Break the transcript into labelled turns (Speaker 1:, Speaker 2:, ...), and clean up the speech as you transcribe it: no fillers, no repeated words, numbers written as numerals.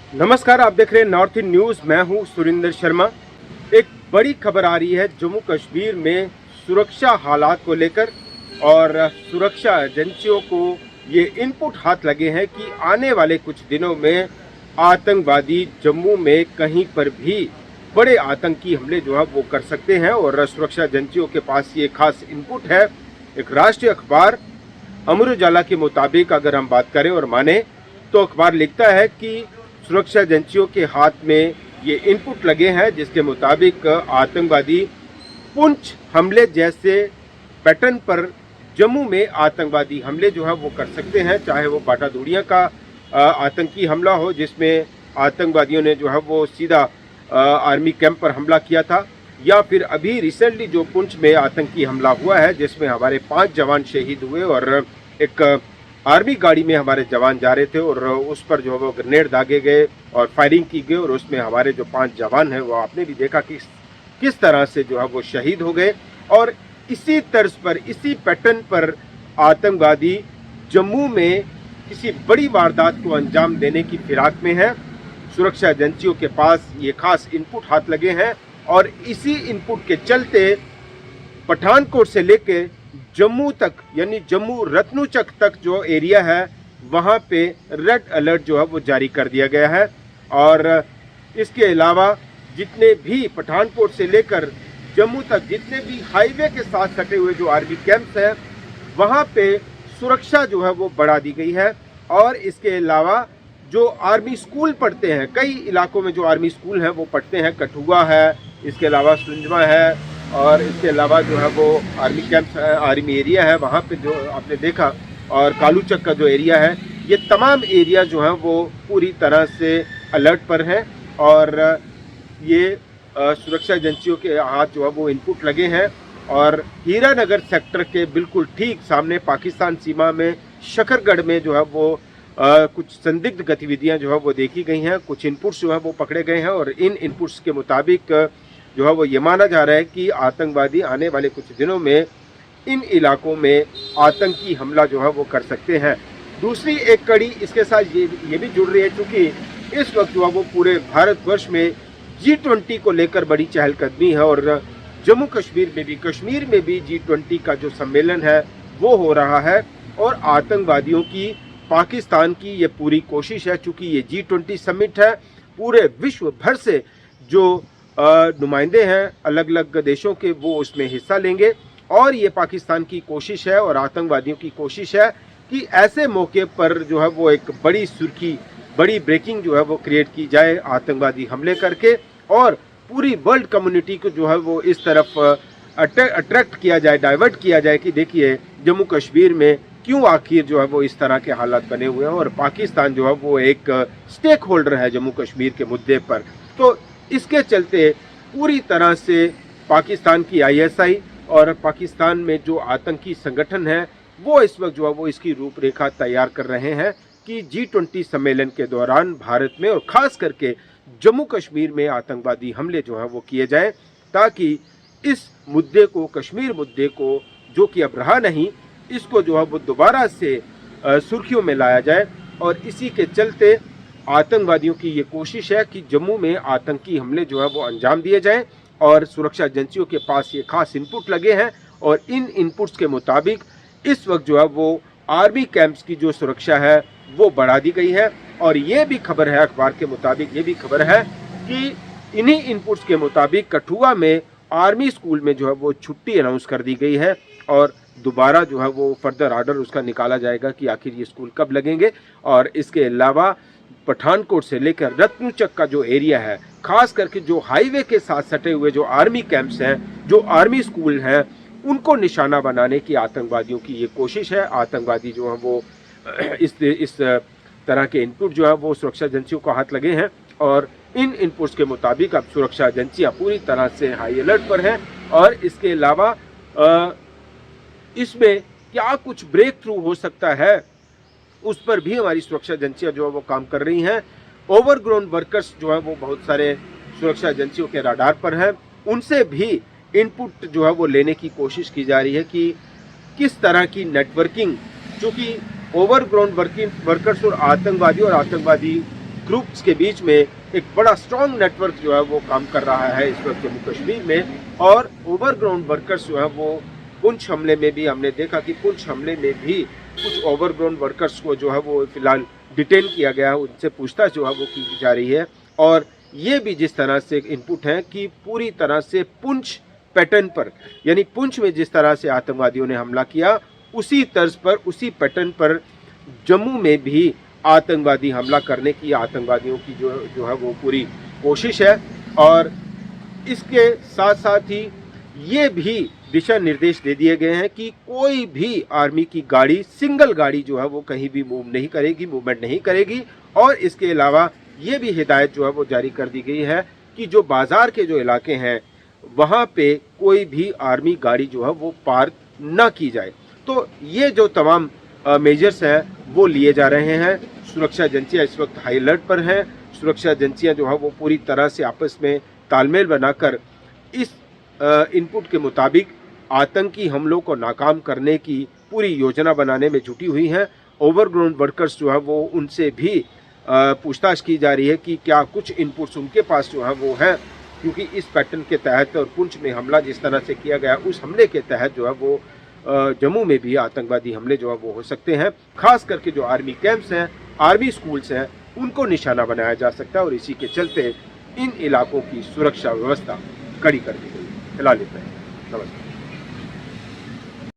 Speaker 1: नमस्कार, आप देख रहे हैं नॉर्थ इन न्यूज़। मैं हूं सुरिंदर शर्मा। एक बड़ी खबर आ रही है जम्मू कश्मीर में सुरक्षा हालात को लेकर, और सुरक्षा एजेंसियों को ये इनपुट हाथ लगे हैं कि आने वाले कुछ दिनों में आतंकवादी जम्मू में कहीं पर भी बड़े आतंकी हमले जो है वो कर सकते हैं। और सुरक्षा एजेंसियों के पास ये खास इनपुट है। एक राष्ट्रीय अखबार अमर उजाला के मुताबिक अगर हम बात करें और माने तो अखबार लिखता है कि सुरक्षा एजेंसियों के हाथ में ये इनपुट लगे हैं जिसके मुताबिक आतंकवादी पुंछ हमले जैसे पैटर्न पर जम्मू में आतंकवादी हमले जो है वो कर सकते हैं। चाहे वो बाटा दूड़िया का आतंकी हमला हो जिसमें आतंकवादियों ने जो है वो सीधा आर्मी कैंप पर हमला किया था, या फिर अभी रिसेंटली जो पुंछ में आतंकी हमला हुआ है जिसमें हमारे 5 जवान शहीद हुए और एक आर्मी गाड़ी में हमारे जवान जा रहे थे और उस पर जो है वो ग्रेनेड दागे गए और फायरिंग की गई, और उसमें हमारे जो 5 जवान हैं वो आपने भी देखा कि किस तरह से जो है वो शहीद हो गए। और इसी तर्ज पर, इसी पैटर्न पर आतंकवादी जम्मू में किसी बड़ी वारदात को अंजाम देने की फिराक में है। सुरक्षा एजेंसियों के पास ये खास इनपुट हाथ लगे हैं और इसी इनपुट के चलते पठानकोट से लेकर जम्मू तक, यानी जम्मू रत्नुचक तक जो एरिया है वहाँ पे रेड अलर्ट जो है वो जारी कर दिया गया है। और इसके अलावा जितने भी पठानकोट से लेकर जम्मू तक जितने भी हाईवे के साथ सटे हुए जो आर्मी कैंप्स हैं वहाँ पे सुरक्षा जो है वो बढ़ा दी गई है। और इसके अलावा जो आर्मी स्कूल पढ़ते हैं, कई इलाकों में जो आर्मी स्कूल हैं वो पढ़ते हैं, कठुआ है, इसके अलावा सुंजमा है, और इसके अलावा जो है वो आर्मी कैंप्स आर्मी एरिया है वहाँ पे जो आपने देखा, और कालूचक का जो एरिया है, ये तमाम एरिया जो है वो पूरी तरह से अलर्ट पर हैं। और ये सुरक्षा एजेंसियों के हाथ जो है वो इनपुट लगे हैं। और हीरानगर सेक्टर के बिल्कुल ठीक सामने पाकिस्तान सीमा में शकरगढ़ में जो है वो कुछ संदिग्ध गतिविधियां जो है वो देखी गई हैं, कुछ इनपुट्स जो है वो पकड़े गए हैं, और इन इनपुट्स के मुताबिक जो है वो ये माना जा रहा है कि आतंकवादी आने वाले कुछ दिनों में इन इलाकों में आतंकी हमला जो है वो कर सकते हैं। दूसरी एक कड़ी इसके साथ ये भी जुड़ रही है, क्योंकि इस वक्त जो है वो पूरे भारतवर्ष में G20 को लेकर बड़ी चहलकदमी है, और जम्मू कश्मीर में भी G20 का जो सम्मेलन है वो हो रहा है। और आतंकवादियों की पाकिस्तान की ये पूरी कोशिश है, चूँकि ये G20 समिट है, पूरे विश्व भर से जो नुमाइंदे हैं अलग अलग देशों के वो उसमें हिस्सा लेंगे। और ये पाकिस्तान की कोशिश है और आतंकवादियों की कोशिश है कि ऐसे मौके पर जो है वो एक बड़ी सुर्खी, बड़ी ब्रेकिंग जो है वो क्रिएट की जाए आतंकवादी हमले करके, और पूरी वर्ल्ड कम्युनिटी को जो है वो इस तरफ अट्रैक्ट किया जाए, डाइवर्ट किया जाए कि देखिए जम्मू कश्मीर में क्यों आखिर जो है वो इस तरह के हालात बने हुए हैं, और पाकिस्तान जो है वो एक स्टेक होल्डर है जम्मू कश्मीर के मुद्दे पर। तो इसके चलते पूरी तरह से पाकिस्तान की ISI और पाकिस्तान में जो आतंकी संगठन है वो इस वक्त जो है वो इसकी रूपरेखा तैयार कर रहे हैं कि G20 सम्मेलन के दौरान भारत में और ख़ास करके जम्मू कश्मीर में आतंकवादी हमले जो हैं वो किए जाएं, ताकि इस मुद्दे को, कश्मीर मुद्दे को जो कि अब रहा नहीं, इसको जो है वो दोबारा से सुर्खियों में लाया जाए। और इसी के चलते आतंकवादियों की ये कोशिश है कि जम्मू में आतंकी हमले जो है वो अंजाम दिए जाएं, और सुरक्षा एजेंसियों के पास ये खास इनपुट लगे हैं। और इन इनपुट्स के मुताबिक इस वक्त जो है वो आर्मी कैंप्स की जो सुरक्षा है वो बढ़ा दी गई है। और ये भी खबर है, अखबार के मुताबिक ये भी खबर है कि इन्हीं इनपुट्स के मुताबिक कठुआ में आर्मी स्कूल में जो है वो छुट्टी अनाउंस कर दी गई है, और दोबारा जो है वो फर्दर आर्डर उसका निकाला जाएगा कि आखिर ये स्कूल कब लगेंगे। और इसके अलावा पठानकोट से लेकर रत्नुचक का जो एरिया है, खास करके जो हाईवे के साथ सटे हुए जो आर्मी कैंप्स हैं, जो आर्मी स्कूल हैं, उनको निशाना बनाने की आतंकवादियों की ये कोशिश है। आतंकवादी जो है वो इस तरह के इनपुट जो है वो सुरक्षा एजेंसियों को हाथ लगे हैं, और इन इनपुट्स के मुताबिक अब सुरक्षा एजेंसियां पूरी तरह से हाई अलर्ट पर हैं। और इसके अलावा इसमें क्या कुछ ब्रेक थ्रू हो सकता है उस पर भी हमारी सुरक्षा एजेंसियां जो है वो काम कर रही हैं। ओवरग्रोन वर्कर्स जो है वो बहुत सारे सुरक्षा एजेंसियों के राडार पर हैं, उनसे भी इनपुट जो है वो लेने की कोशिश की जा रही है कि किस तरह की नेटवर्किंग, चूँकि ओवरग्राउंड वर्कर्स और आतंकवादी ग्रुप्स के बीच में एक बड़ा स्ट्रॉन्ग नेटवर्क जो है वो काम कर रहा है इस वक्त जम्मू कश्मीर में। और ओवरग्राउंड वर्कर्स जो है वो पुंछ हमले में भी हमने देखा कि पुंछ हमले में भी कुछ ओवरग्राउंड वर्कर्स को जो है वो फिलहाल डिटेन किया गया है, उनसे पूछताछ जो है वो की जा रही है। और ये भी जिस तरह से इनपुट है कि पूरी तरह से पुंछ पैटर्न पर, यानी पुंछ में जिस तरह से आतंकवादियों ने हमला किया उसी तर्ज पर, उसी पैटर्न पर जम्मू में भी आतंकवादी हमला करने की आतंकवादियों की जो है वो पूरी कोशिश है। और इसके साथ साथ ही ये भी दिशा निर्देश दे दिए गए हैं कि कोई भी आर्मी की गाड़ी, सिंगल गाड़ी जो है वो कहीं भी मूवमेंट नहीं करेगी। और इसके अलावा ये भी हिदायत जो है वो जारी कर दी गई है कि जो बाजार के जो इलाके हैं वहाँ पे कोई भी आर्मी गाड़ी जो है वो पार्क ना की जाए। तो ये जो तमाम मेजर्स हैं वो लिए जा रहे हैं। सुरक्षा एजेंसियाँ इस वक्त हाई अलर्ट पर हैं। सुरक्षा एजेंसियाँ जो है वो पूरी तरह से आपस में तालमेल बनाकर इस इनपुट के मुताबिक आतंकी हमलों को नाकाम करने की पूरी योजना बनाने में जुटी हुई हैं। ओवरग्राउंड वर्कर्स जो है वो उनसे भी पूछताछ की जा रही है कि क्या कुछ इनपुट्स उनके पास जो है वो है, क्योंकि इस पैटर्न के तहत और पुंछ में हमला जिस तरह से किया गया उस हमले के तहत जो है वो जम्मू में भी आतंकवादी हमले जो है वो हो सकते हैं। खास करके जो आर्मी कैंप्स हैं, आर्मी स्कूल्स हैं, उनको निशाना बनाया जा सकता है और इसी के चलते इन इलाकों की सुरक्षा व्यवस्था कड़ी कर दी गई। फिलहाल इतना ही। नमस्कार।